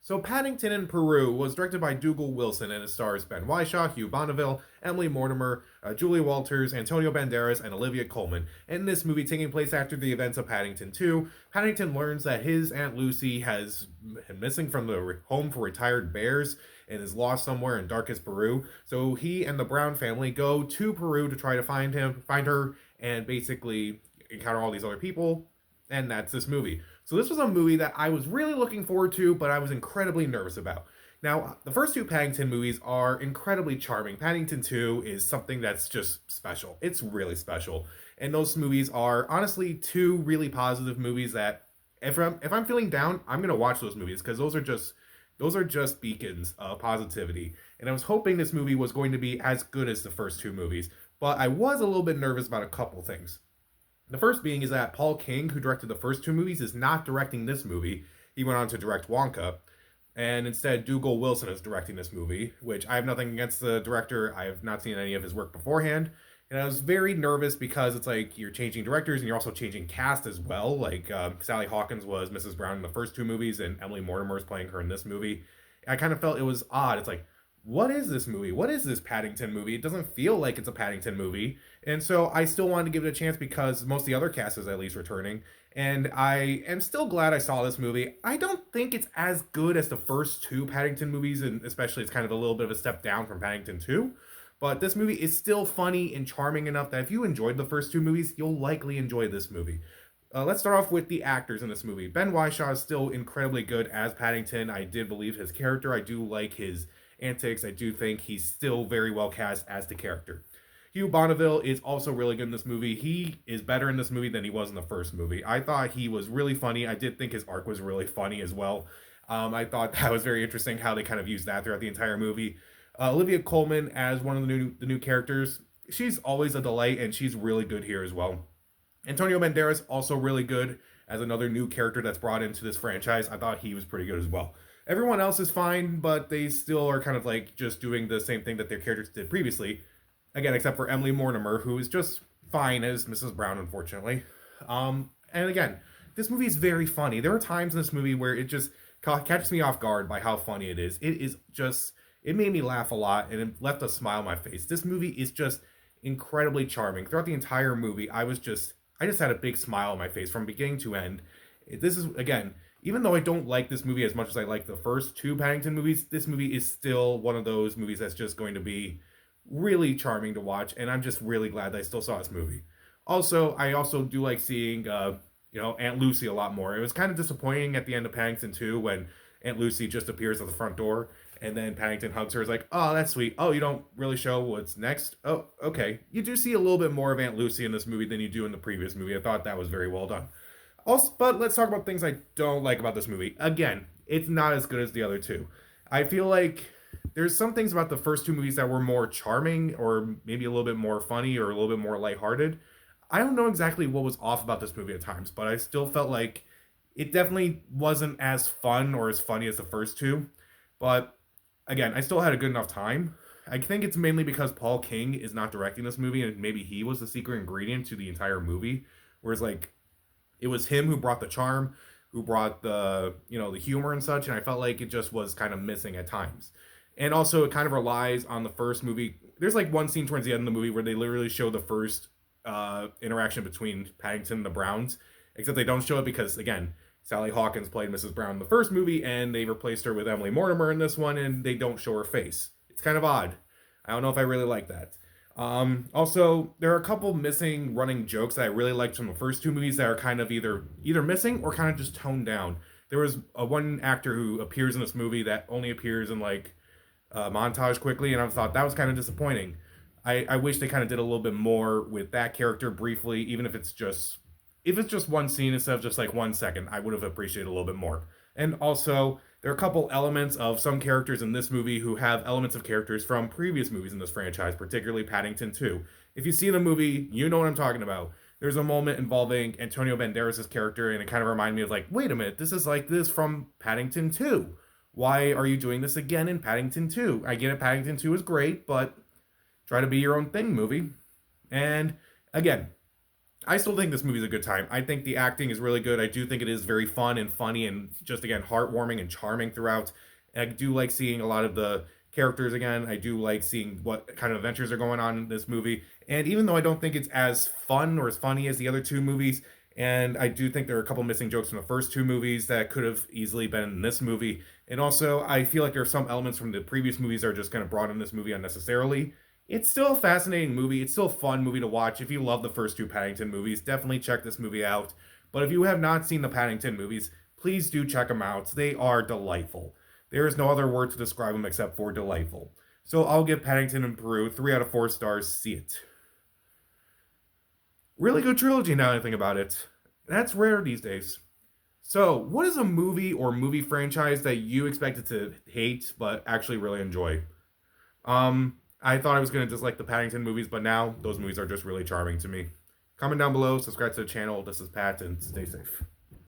So Paddington in Peru was directed by Dougal Wilson and it stars Ben Whishaw, Hugh Bonneville, Emily Mortimer, Julie Walters, Antonio Banderas, and Olivia Colman. In this movie, taking place after the events of Paddington 2, Paddington learns that his Aunt Lucy has been missing from the home for retired bears and is lost somewhere in darkest Peru. So he and the Brown family go to Peru to try to find her, and basically encounter all these other people, and that's this movie. So this was a movie that I was really looking forward to, but I was incredibly nervous about. Now, the first two Paddington movies are incredibly charming. Paddington 2 is something that's just special. It's really special. And those movies are honestly two really positive movies that if I'm feeling down, I'm going to watch those movies because those are just beacons of positivity. And I was hoping this movie was going to be as good as the first two movies, but I was a little bit nervous about a couple things. The first being is that Paul King, who directed the first two movies, is not directing this movie. He went on to direct Wonka, and instead Dougal Wilson is directing this movie, which I have nothing against the director. I have not seen any of his work beforehand. And I was very nervous because it's like you're changing directors and you're also changing cast as well. Like Sally Hawkins was Mrs. Brown in the first two movies, and Emily Mortimer is playing her in this movie. I kind of felt it was odd. It's like, what is this movie? What is this Paddington movie? It doesn't feel like it's a Paddington movie. And so I still wanted to give it a chance because most of the other cast is at least returning. And I am still glad I saw this movie. I don't think it's as good as the first two Paddington movies, and especially it's kind of a little bit of a step down from Paddington 2. But this movie is still funny and charming enough that if you enjoyed the first two movies, you'll likely enjoy this movie. Let's start off with the actors in this movie. Ben Whishaw is still incredibly good as Paddington. I did believe his character. I do like his antics. I do think he's still very well cast as the character. Hugh Bonneville is also really good in this movie. He is better in this movie than he was in the first movie. I thought he was really funny. I did think his arc was really funny as well. I thought that was very interesting how they kind of used that throughout the entire movie. Olivia Colman as one of the new characters. She's always a delight, and she's really good here as well. Antonio Banderas also really good as another new character that's brought into this franchise. I thought he was pretty good as well. Everyone else is fine, but they still are kind of like just doing the same thing that their characters did previously. Again, except for Emily Mortimer, who is just fine as Mrs. Brown, unfortunately. And again, this movie is very funny. There are times in this movie where it just catches me off guard by how funny it is. It is just, it made me laugh a lot and it left a smile on my face. This movie is just incredibly charming. Throughout the entire movie, I just had a big smile on my face from beginning to end. This is, again, even though I don't like this movie as much as I like the first two Paddington movies, this movie is still one of those movies that's just going to be really charming to watch, and I'm just really glad that I still saw this movie. Also, I also do like seeing, Aunt Lucy a lot more. It was kind of disappointing at the end of Paddington 2 when Aunt Lucy just appears at the front door, and then Paddington hugs her. Is like, oh, that's sweet. Oh, you don't really show what's next? Oh, okay. You do see a little bit more of Aunt Lucy in this movie than you do in the previous movie. I thought that was very well done. Also, but let's talk about things I don't like about this movie. Again, it's not as good as the other two. I feel like there's some things about the first two movies that were more charming or maybe a little bit more funny or a little bit more lighthearted. I don't know exactly what was off about this movie at times, but I still felt like it definitely wasn't as fun or as funny as the first two. But again, I still had a good enough time. I think it's mainly because Paul King is not directing this movie and maybe he was the secret ingredient to the entire movie. Whereas like it was him who brought the charm, who brought the humor and such, and I felt like it just was kind of missing at times. And also, it kind of relies on the first movie. There's like one scene towards the end of the movie where they literally show the first interaction between Paddington and the Browns, except they don't show it because again, Sally Hawkins played Mrs. Brown in the first movie, and they replaced her with Emily Mortimer in this one, and they don't show her face. It's kind of odd. I don't know if I really like that. Also, there are a couple missing running jokes that I really liked from the first two movies that are kind of either missing or kind of just toned down. There was one actor who appears in this movie that only appears in like montage quickly, and I thought that was kind of disappointing. I wish they kind of did a little bit more with that character briefly, even if it's just one scene instead of just like 1 second. I would have appreciated a little bit more. And also, there are a couple elements of some characters in this movie who have elements of characters from previous movies in this franchise, particularly Paddington 2. If you've seen the movie, you know what I'm talking about. There's a moment involving Antonio Banderas' character, and it kind of reminded me of like, wait a minute, this is like this from Paddington 2. Why are you doing this again in Paddington 2? I get it, Paddington 2 is great, but try to be your own thing, movie. And again, I still think this movie's a good time. I think the acting is really good. I do think it is very fun and funny and just again heartwarming and charming throughout. And I do like seeing a lot of the characters again. I do like seeing what kind of adventures are going on in this movie. And even though I don't think it's as fun or as funny as the other two movies, and I do think there are a couple missing jokes from the first two movies that could have easily been in this movie. And also, I feel like there are some elements from the previous movies that are just kind of brought in this movie unnecessarily. It's still a fascinating movie. It's still a fun movie to watch. If you love the first two Paddington movies, definitely check this movie out. But if you have not seen the Paddington movies, please do check them out. They are delightful. There is no other word to describe them except for delightful. So I'll give Paddington in Peru 3 out of 4 stars. See it. Really good trilogy now that I think about it. That's rare these days. So, what is a movie or movie franchise that you expected to hate but actually really enjoy? I thought I was gonna dislike the Paddington movies, but now those movies are just really charming to me. Comment down below, subscribe to the channel. This is Pat, and stay safe.